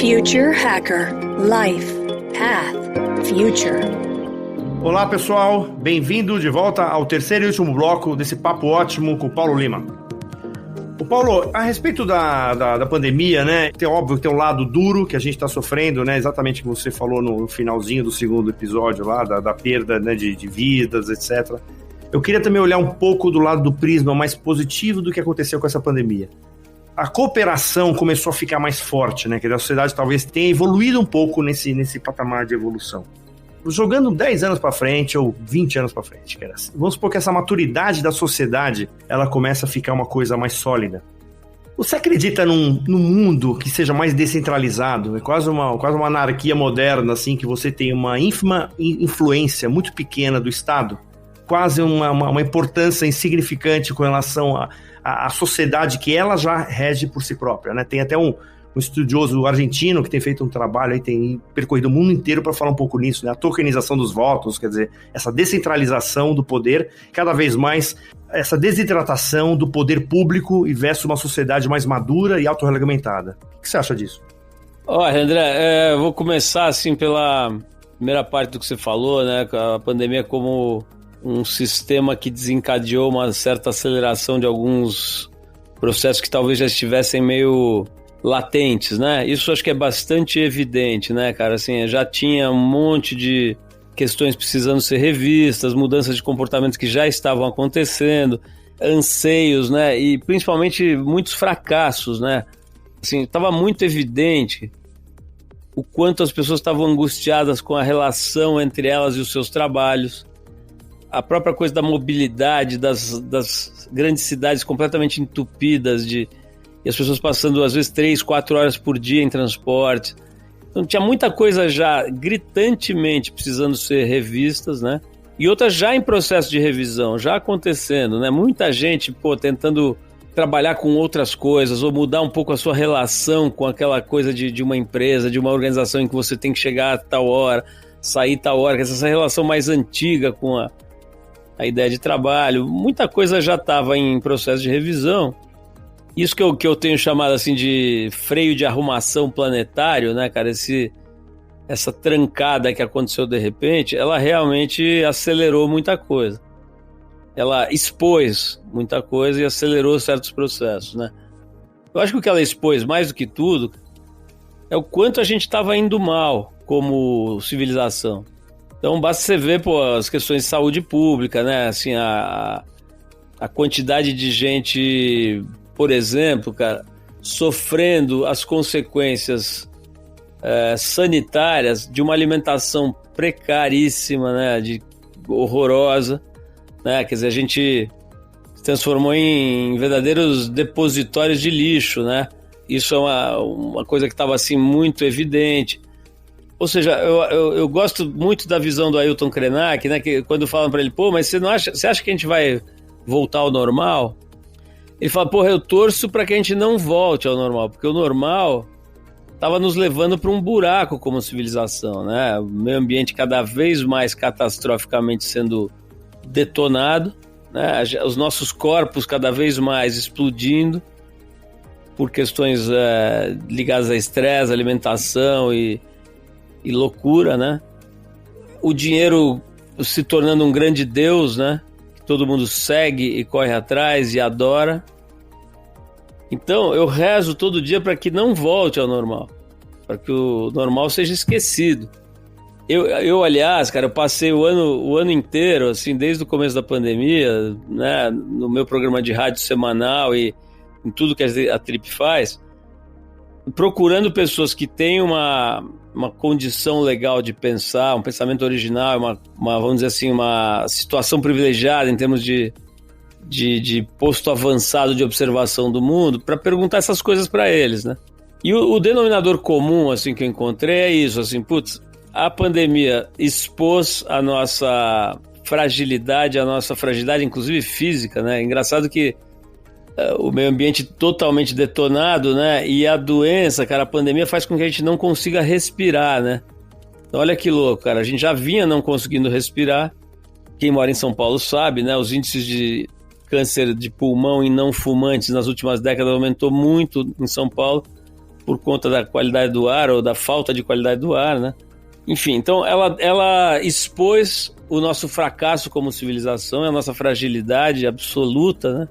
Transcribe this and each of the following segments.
Future Hacker Life Path Future. Olá pessoal, bem-vindo de volta ao terceiro e último bloco desse papo ótimo com o Paulo Lima. O Paulo, a respeito da pandemia, né, tem óbvio que tem um lado duro que a gente está sofrendo, né, exatamente o que você falou no finalzinho do segundo episódio lá, da perda, né, de vidas, etc. Eu queria também olhar um pouco do lado do prisma mais positivo do que aconteceu com essa pandemia. A cooperação começou a ficar mais forte, né, que a sociedade talvez tenha evoluído um pouco nesse patamar de evolução. Jogando 10 anos para frente ou 20 anos para frente, vamos supor que essa maturidade da sociedade ela começa a ficar uma coisa mais sólida. Você acredita num mundo que seja mais descentralizado? É quase uma anarquia moderna, assim, que você tem uma ínfima influência muito pequena do Estado, quase uma importância insignificante com relação à sociedade que ela já rege por si própria, né? Tem até um estudioso argentino que tem feito um trabalho, aí tem percorrido o mundo inteiro para falar um pouco nisso, né? A tokenização dos votos, quer dizer, essa descentralização do poder, cada vez mais essa desidratação do poder público e versus uma sociedade mais madura e autorregulamentada. O que você acha disso? Olha, André, vou começar assim pela primeira parte do que você falou, né? A pandemia como um sistema que desencadeou uma certa aceleração de alguns processos que talvez já estivessem meio latentes, né? Isso acho que é bastante evidente, né, cara? Assim, já tinha um monte de questões precisando ser revistas, mudanças de comportamentos que já estavam acontecendo, anseios, né? E principalmente muitos fracassos, né? Assim, estava muito evidente o quanto as pessoas estavam angustiadas com a relação entre elas e os seus trabalhos, a própria coisa da mobilidade das grandes cidades completamente entupidas e as pessoas passando, às vezes, 3, 4 horas por dia em transporte. Então, tinha muita coisa já gritantemente precisando ser revistas, né? E outras já em processo de revisão, já acontecendo, né? Muita gente, tentando trabalhar com outras coisas ou mudar um pouco a sua relação com aquela coisa de uma empresa, de uma organização em que você tem que chegar a tal hora, sair tal hora, essa relação mais antiga com a ideia de trabalho. Muita coisa já estava em processo de revisão. Isso que eu tenho chamado assim de freio de arrumação planetário, né, cara? Essa trancada que aconteceu de repente, ela realmente acelerou muita coisa. Ela expôs muita coisa e acelerou certos processos, né? Eu acho que o que ela expôs, mais do que tudo, é o quanto a gente estava indo mal como civilização. Então basta você ver as questões de saúde pública, né? Assim, a quantidade de gente, por exemplo, cara, sofrendo as consequências sanitárias de uma alimentação precaríssima, né, horrorosa, né, quer dizer, a gente se transformou em verdadeiros depositórios de lixo, né, isso é uma coisa que estava assim muito evidente. Ou seja, eu gosto muito da visão do Ailton Krenak, né, que quando falam para ele, mas você acha que a gente vai voltar ao normal? Ele fala, eu torço para que a gente não volte ao normal, porque o normal estava nos levando para um buraco como civilização, né? O meio ambiente cada vez mais catastroficamente sendo detonado, né? Os nossos corpos cada vez mais explodindo por questões ligadas a estresse, alimentação e loucura, né? O dinheiro se tornando um grande deus, né? Que todo mundo segue e corre atrás e adora. Então, eu rezo todo dia para que não volte ao normal, para que o normal seja esquecido. Eu aliás, cara, eu passei o ano inteiro, assim, desde o começo da pandemia, né, no meu programa de rádio semanal e em tudo que a Trip faz, procurando pessoas que têm uma condição legal de pensar, um pensamento original, vamos dizer assim, uma situação privilegiada em termos de posto avançado de observação do mundo, para perguntar essas coisas para eles, né? E o denominador comum, assim, que eu encontrei é isso, assim, a pandemia expôs a nossa fragilidade, inclusive física, né? Engraçado que o meio ambiente totalmente detonado, né? E a doença, cara, a pandemia faz com que a gente não consiga respirar, né? Então, olha que louco, cara, a gente já vinha não conseguindo respirar. Quem mora em São Paulo sabe, né? Os índices de câncer de pulmão em não fumantes nas últimas décadas aumentou muito em São Paulo. por conta da qualidade do ar ou da falta de qualidade do ar, né? Enfim, então ela expôs o nosso fracasso como civilização, a nossa fragilidade absoluta, né?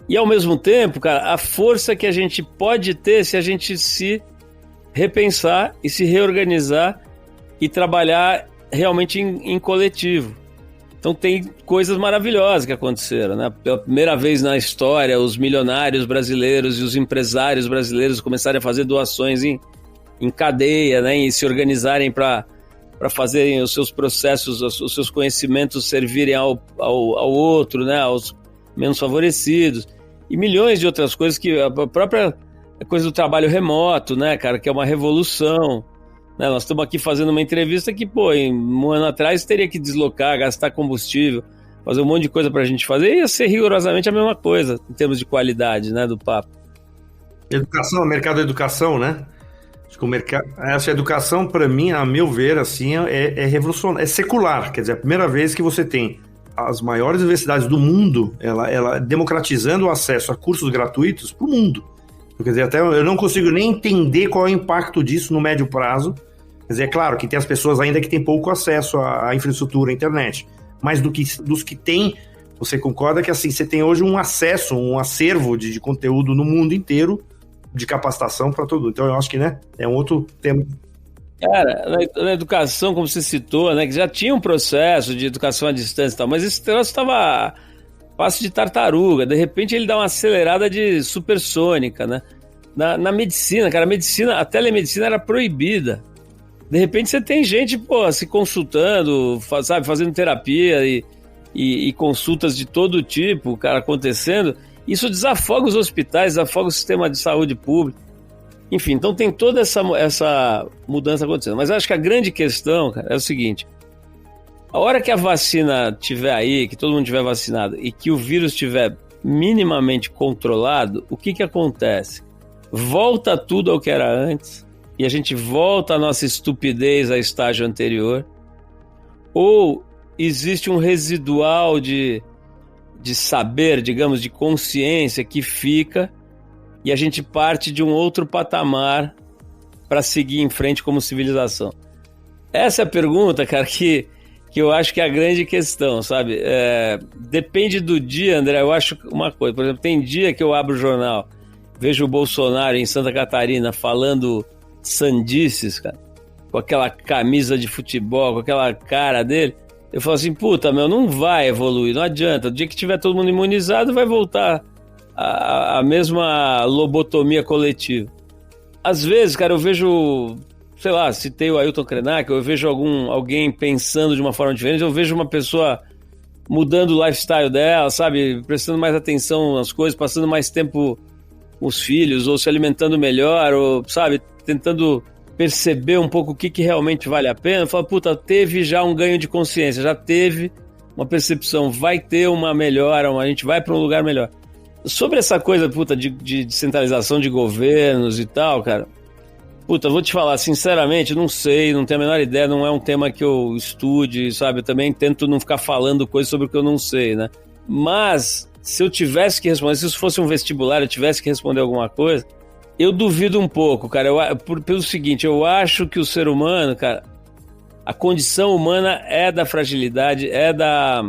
E ao mesmo tempo, cara, a força que a gente pode ter se a gente se repensar e se reorganizar e trabalhar realmente em coletivo. Então tem coisas maravilhosas que aconteceram, né? Pela primeira vez na história, os milionários brasileiros e os empresários brasileiros começaram a fazer doações em cadeia, né? E se organizarem para fazerem os seus processos, os seus conhecimentos servirem ao outro, né? Aos menos favorecidos. E milhões de outras coisas, que a própria coisa do trabalho remoto, né, cara? Que é uma revolução. Né? Nós estamos aqui fazendo uma entrevista que, um ano atrás teria que deslocar, gastar combustível, fazer um monte de coisa pra gente fazer, e ia ser rigorosamente a mesma coisa, em termos de qualidade, né, do papo. Educação, mercado da educação, né? Acho que essa educação, para mim, a meu ver, assim, é revolucionária, é secular. Quer dizer, é a primeira vez que você tem as maiores universidades do mundo, ela democratizando o acesso a cursos gratuitos para o mundo. Quer dizer, até eu não consigo nem entender qual é o impacto disso no médio prazo. Quer dizer, é claro que tem as pessoas ainda que têm pouco acesso à infraestrutura, à internet, mas dos que têm, você concorda que assim, você tem hoje um acesso, um acervo de conteúdo no mundo inteiro, de capacitação para todo mundo. Então eu acho que, né, é um outro tema. Cara, na educação, como você citou, né, que já tinha um processo de educação à distância e tal, mas esse troço estava passo de tartaruga. De repente ele dá uma acelerada de supersônica, né? Na medicina, cara, a telemedicina era proibida. De repente você tem gente, se consultando, fazendo terapia e consultas de todo tipo, cara, acontecendo. Isso desafoga os hospitais, desafoga o sistema de saúde público. Enfim, então tem toda essa mudança acontecendo. Mas acho que a grande questão, cara, é o seguinte: a hora que a vacina estiver aí, que todo mundo estiver vacinado e que o vírus estiver minimamente controlado, o que acontece? Volta tudo ao que era antes e a gente volta a nossa estupidez a estágio anterior? Ou existe um residual de saber, digamos, de consciência que fica e a gente parte de um outro patamar para seguir em frente como civilização? Essa é a pergunta, cara, que eu acho que é a grande questão, sabe? Depende do dia, André. Eu acho uma coisa, por exemplo, tem dia que eu abro o jornal, vejo o Bolsonaro em Santa Catarina falando sandices, cara, com aquela camisa de futebol, com aquela cara dele. Eu falo assim, não vai evoluir, não adianta. O dia que tiver todo mundo imunizado, vai voltar a mesma lobotomia coletiva. Às vezes, cara, eu vejo, sei lá, citei o Ailton Krenak, eu vejo alguém pensando de uma forma diferente, eu vejo uma pessoa mudando o lifestyle dela, sabe, prestando mais atenção nas coisas, passando mais tempo com os filhos, ou se alimentando melhor, ou, sabe, tentando perceber um pouco o que realmente vale a pena. Fala, teve já um ganho de consciência, já teve uma percepção, vai ter uma melhora, a gente vai para um lugar melhor. Sobre essa coisa, de descentralização de governos e tal, cara, vou te falar, sinceramente, não sei, não tenho a menor ideia, não é um tema que eu estude, sabe, eu também tento não ficar falando coisas sobre o que eu não sei, né, mas se eu tivesse que responder, se isso fosse um vestibular, eu tivesse que responder alguma coisa, eu duvido um pouco, cara, pelo seguinte, eu acho que o ser humano, cara, a condição humana é da fragilidade, é da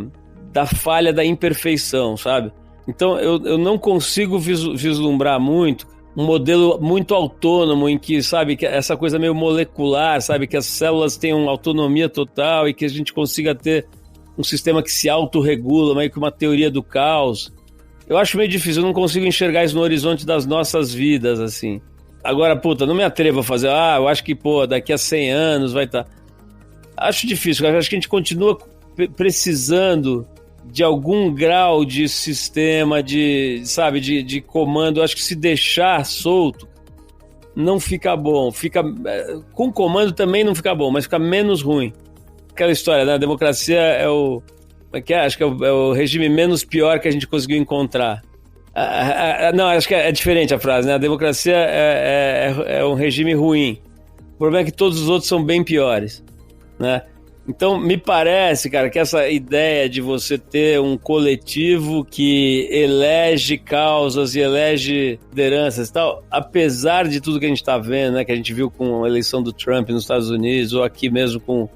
falha, da imperfeição, sabe? Então eu não consigo vislumbrar muito um modelo muito autônomo em que, sabe, que essa coisa meio molecular, sabe, que as células tenham autonomia total e que a gente consiga ter um sistema que se autorregula, meio que uma teoria do caos. Eu acho meio difícil, eu não consigo enxergar isso no horizonte das nossas vidas, assim. Agora, não me atrevo a fazer, eu acho que, daqui a 100 anos vai estar... Acho difícil, acho que a gente continua precisando de algum grau de sistema, de comando. Acho que se deixar solto, não fica bom. Com comando também não fica bom, mas fica menos ruim. Aquela história, né? A democracia acho que é o regime menos pior que a gente conseguiu encontrar. Não, acho que é diferente a frase, né? A democracia é um regime ruim. O problema é que todos os outros são bem piores, né? Então, me parece, cara, que essa ideia de você ter um coletivo que elege causas e elege lideranças e tal, apesar de tudo que a gente está vendo, né, que a gente viu com a eleição do Trump nos Estados Unidos, ou aqui mesmo com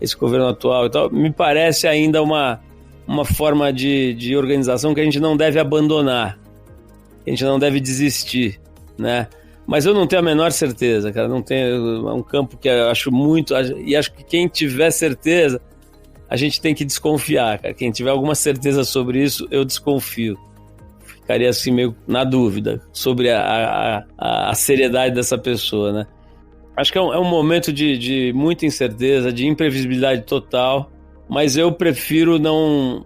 esse governo atual e tal, me parece ainda uma forma de organização que a gente não deve abandonar, que a gente não deve desistir, né? Mas eu não tenho a menor certeza, cara. Não tenho, é um campo que eu acho muito... E acho que quem tiver certeza, a gente tem que desconfiar, cara. Quem tiver alguma certeza sobre isso, eu desconfio. Ficaria assim meio na dúvida sobre a seriedade dessa pessoa, né? Acho que é um momento de muita incerteza, de imprevisibilidade total, mas eu prefiro não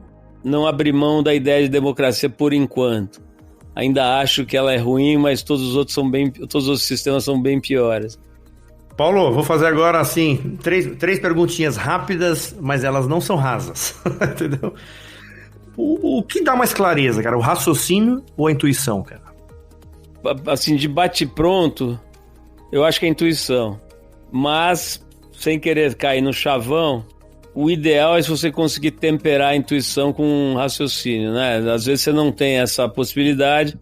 abrir mão da ideia de democracia por enquanto. Ainda acho que ela é ruim, mas todos os outros sistemas são bem piores. Paulo, vou fazer agora assim, três perguntinhas rápidas, mas elas não são rasas, entendeu? O que dá mais clareza, cara? O raciocínio ou a intuição, cara? Assim, de bate-pronto, eu acho que é a intuição. Mas, sem querer cair no chavão, o ideal é se você conseguir temperar a intuição com um raciocínio, né? Às vezes você não tem essa possibilidade.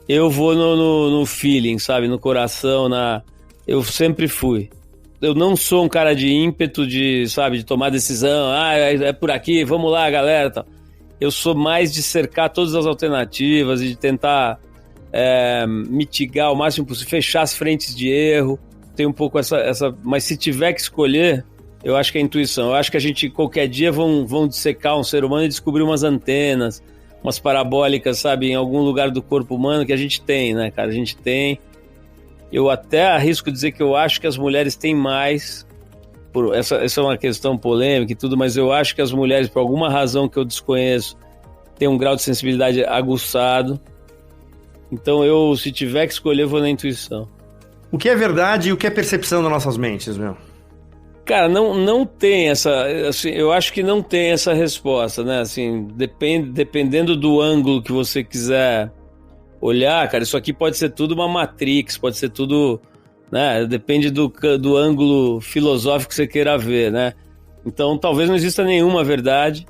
Eu vou no feeling, sabe? No coração, eu sempre fui. Eu não sou um cara de ímpeto de tomar decisão. É por aqui, vamos lá, galera. Tal. Eu sou mais de cercar todas as alternativas e de tentar mitigar o máximo possível, fechar as frentes de erro. Tem um pouco essa... Mas se tiver que escolher... Eu acho que é a intuição. Eu acho que a gente, qualquer dia, vão dissecar um ser humano e descobrir umas antenas, umas parabólicas, sabe, em algum lugar do corpo humano que a gente tem, né, cara? A gente tem. Eu até arrisco dizer que eu acho que as mulheres têm mais. Essa é uma questão polêmica e tudo, mas eu acho que as mulheres, por alguma razão que eu desconheço, têm um grau de sensibilidade aguçado. Então, se tiver que escolher, eu vou na intuição. O que é verdade e o que é percepção das nossas mentes, meu? Cara, não tem essa... Assim, eu acho que não tem essa resposta, né? Assim, dependendo do ângulo que você quiser olhar, cara, isso aqui pode ser tudo uma matrix, pode ser tudo... Né? Depende do ângulo filosófico que você queira ver, né? Então, talvez não exista nenhuma verdade,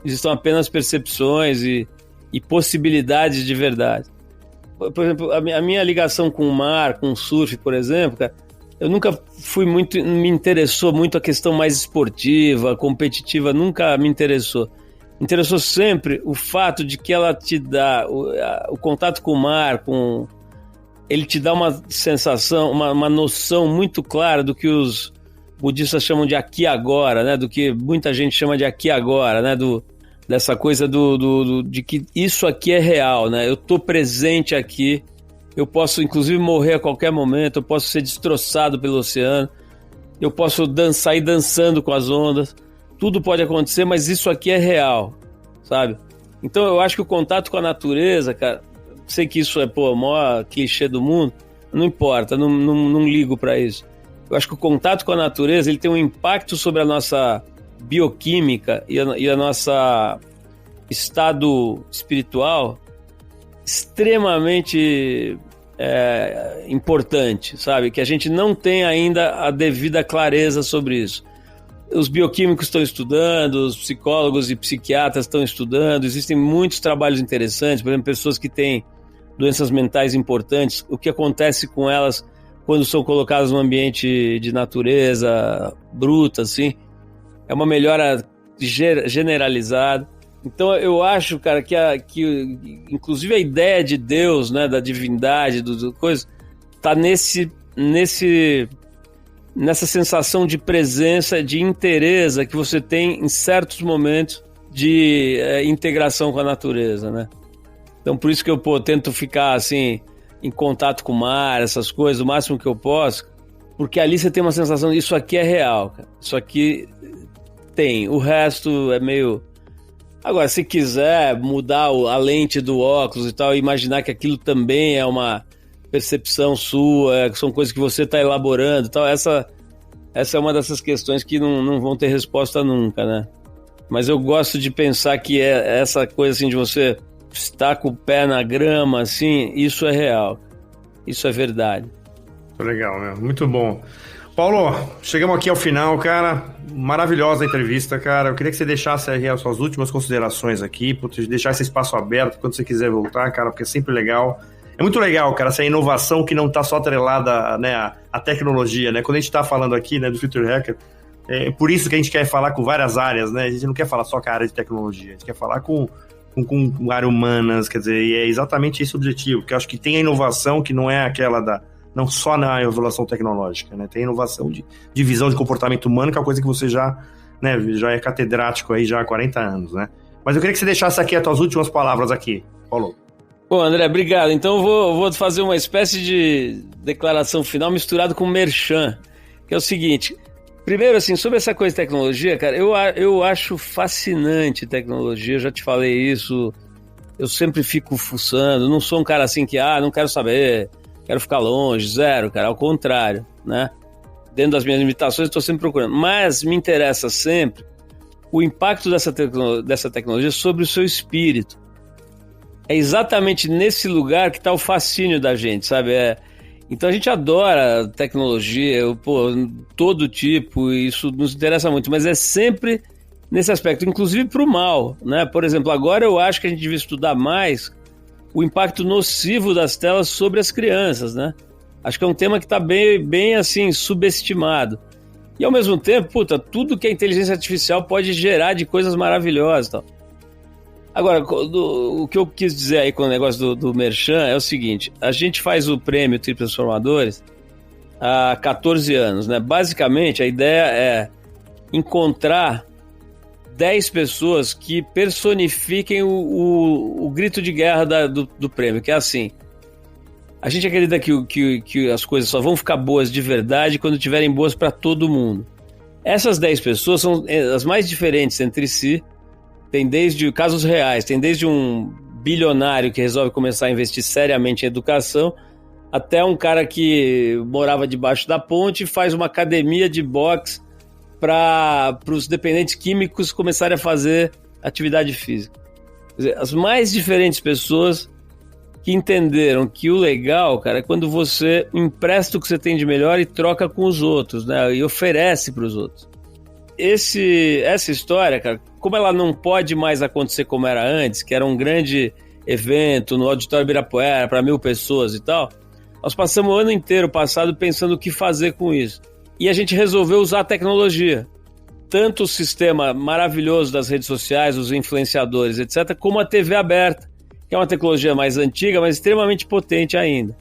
existam apenas percepções e possibilidades de verdade. Por exemplo, a minha ligação com o mar, com o surf, por exemplo, cara, eu nunca me interessou muito a questão mais esportiva, competitiva, nunca me interessou. Me interessou sempre o fato de que ela te dá, o contato com o mar, ele te dá uma sensação, uma noção muito clara do que os budistas chamam de aqui e agora, né? Do que muita gente chama de aqui e agora, né? Dessa coisa de que isso aqui é real, né? Eu estou presente aqui. Eu posso, inclusive, morrer a qualquer momento, eu posso ser destroçado pelo oceano, eu posso sair dançando com as ondas, tudo pode acontecer, mas isso aqui é real, sabe? Então eu acho que o contato com a natureza, cara, sei que isso é, o maior clichê do mundo, não importa, não ligo pra isso. Eu acho que o contato com a natureza, ele tem um impacto sobre a nossa bioquímica e a nossa estado espiritual extremamente importante, sabe? Que a gente não tem ainda a devida clareza sobre isso. Os bioquímicos estão estudando, os psicólogos e psiquiatras estão estudando, existem muitos trabalhos interessantes, por exemplo, pessoas que têm doenças mentais importantes, o que acontece com elas quando são colocadas num ambiente de natureza bruta, assim, é uma melhora generalizada. Então eu acho, cara, que inclusive a ideia de Deus, né, da divindade, coisa, tá nessa sensação de presença, de inteireza que você tem em certos momentos de integração com a natureza, né? Então por isso que eu tento ficar assim em contato com o mar, essas coisas, o máximo que eu posso, porque ali você tem uma sensação de isso aqui é real, cara. Isso aqui tem, o resto é meio... Agora, se quiser mudar a lente do óculos e tal, imaginar que aquilo também é uma percepção sua, que são coisas que você está elaborando e tal, essa é uma dessas questões que não vão ter resposta nunca, né? Mas eu gosto de pensar que essa coisa assim de você estar com o pé na grama, assim, isso é real. Isso é verdade. Legal, meu. Muito bom. Paulo, chegamos aqui ao final, cara. Maravilhosa a entrevista, cara. Eu queria que você deixasse aí as suas últimas considerações aqui, deixar esse espaço aberto quando você quiser voltar, cara, porque é sempre legal. É muito legal, cara, essa inovação que não está só atrelada, né, à tecnologia, né? Quando a gente está falando aqui, né, do Future Hacker, é por isso que a gente quer falar com várias áreas, né? A gente não quer falar só com a área de tecnologia, a gente quer falar com áreas humanas, quer dizer, e é exatamente esse o objetivo, porque eu acho que tem a inovação que não é aquela não só na evolução tecnológica, né? Tem inovação de visão de comportamento humano, que é uma coisa que você já é catedrático aí já há 40 anos, né? Mas eu queria que você deixasse aqui as tuas últimas palavras aqui, Paulo. Bom, André, obrigado. Então eu vou fazer uma espécie de declaração final misturado com merchan, que é o seguinte. Primeiro, assim, sobre essa coisa de tecnologia, cara, eu acho fascinante tecnologia, eu já te falei isso, eu sempre fico fuçando, não sou um cara assim que, não quero saber, quero ficar longe, zero, cara, ao contrário, né? Dentro das minhas limitações, estou sempre procurando, mas me interessa sempre o impacto dessa tecnologia sobre o seu espírito. É exatamente nesse lugar que está o fascínio da gente, sabe? Então a gente adora tecnologia, todo tipo, isso nos interessa muito, mas é sempre nesse aspecto, inclusive para o mal, né? Por exemplo, agora eu acho que a gente devia estudar mais o impacto nocivo das telas sobre as crianças, né? Acho que é um tema que está bem assim, subestimado. E ao mesmo tempo, tudo que a inteligência artificial pode gerar de coisas maravilhosas e tal. Agora, o que eu quis dizer aí com o negócio do merchan é o seguinte, a gente faz o prêmio Trip Transformadores há 14 anos, né? Basicamente, a ideia é encontrar 10 pessoas que personifiquem o grito de guerra do prêmio, que é assim, a gente acredita que as coisas só vão ficar boas de verdade quando estiverem boas para todo mundo. Essas 10 pessoas são as mais diferentes entre si. Tem desde casos reais, tem desde um bilionário que resolve começar a investir seriamente em educação, até um cara que morava debaixo da ponte e faz uma academia de boxe para os dependentes químicos começarem a fazer atividade física. Quer dizer, as mais diferentes pessoas que entenderam que o legal, cara, é quando você empresta o que você tem de melhor e troca com os outros, né? E oferece para os outros. Essa história, cara, como ela não pode mais acontecer como era antes, que era um grande evento no Auditório Ibirapuera para 1.000 pessoas e tal, nós passamos o ano inteiro passado pensando o que fazer com isso. E a gente resolveu usar a tecnologia. Tanto o sistema maravilhoso das redes sociais, os influenciadores, etc., como a TV aberta, que é uma tecnologia mais antiga, mas extremamente potente ainda.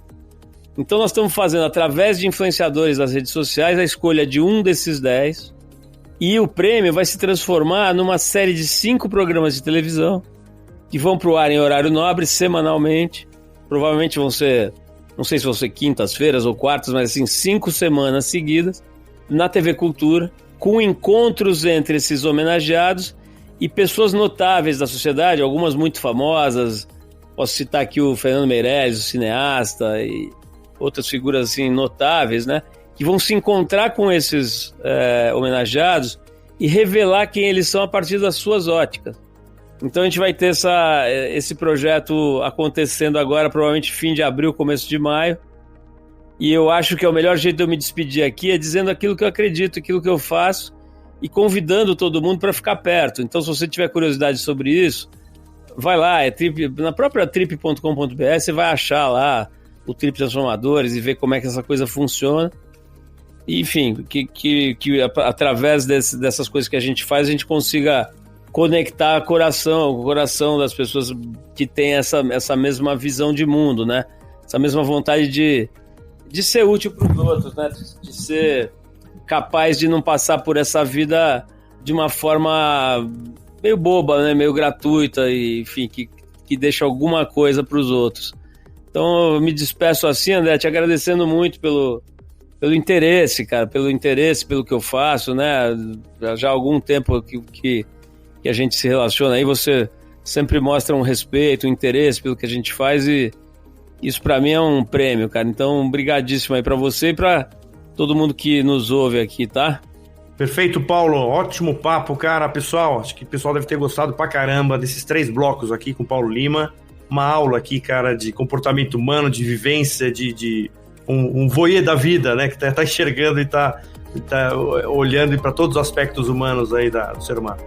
Então nós estamos fazendo, através de influenciadores das redes sociais, a escolha de um desses 10, e o prêmio vai se transformar numa série de 5 programas de televisão que vão para o ar em horário nobre semanalmente. Provavelmente vão ser, não sei se vão ser quintas-feiras ou quartas, mas assim, 5 semanas seguidas na TV Cultura, com encontros entre esses homenageados e pessoas notáveis da sociedade, algumas muito famosas. Posso citar aqui o Fernando Meirelles, o cineasta, e outras figuras assim notáveis, né? Que vão se encontrar com esses homenageados e revelar quem eles são a partir das suas óticas. Então a gente vai ter esse projeto acontecendo agora, provavelmente fim de abril, começo de maio. E eu acho que é o melhor jeito de eu me despedir aqui é dizendo aquilo que eu acredito, aquilo que eu faço e convidando todo mundo para ficar perto. Então se você tiver curiosidade sobre isso, vai lá, na própria trip.com.br você vai achar lá o Trip Transformadores e ver como é que essa coisa funciona. Enfim, que através dessas coisas que a gente faz, a gente consiga conectar o coração das pessoas que têm essa mesma visão de mundo, né? Essa mesma vontade de ser útil para os outros, né? De ser capaz de não passar por essa vida de uma forma meio boba, né? Meio gratuita, e, enfim, que deixa alguma coisa para os outros. Então eu me despeço assim, André, te agradecendo muito pelo interesse, cara, pelo que eu faço, né? Já há algum tempo que a gente se relaciona aí, você sempre mostra um respeito, um interesse pelo que a gente faz, e isso pra mim é um prêmio, cara. Então, brigadíssimo aí pra você e pra todo mundo que nos ouve aqui, tá? Perfeito, Paulo. Ótimo papo, cara. Pessoal, acho que o pessoal deve ter gostado pra caramba desses 3 blocos aqui com o Paulo Lima. Uma aula aqui, cara, de comportamento humano, de vivência, de um voyeur da vida, né? Que tá enxergando e tá olhando para todos os aspectos humanos aí do ser humano.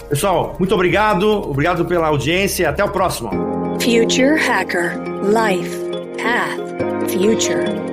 Pessoal, muito obrigado pela audiência e até o próximo. Future Hacker. Life. Path. Future.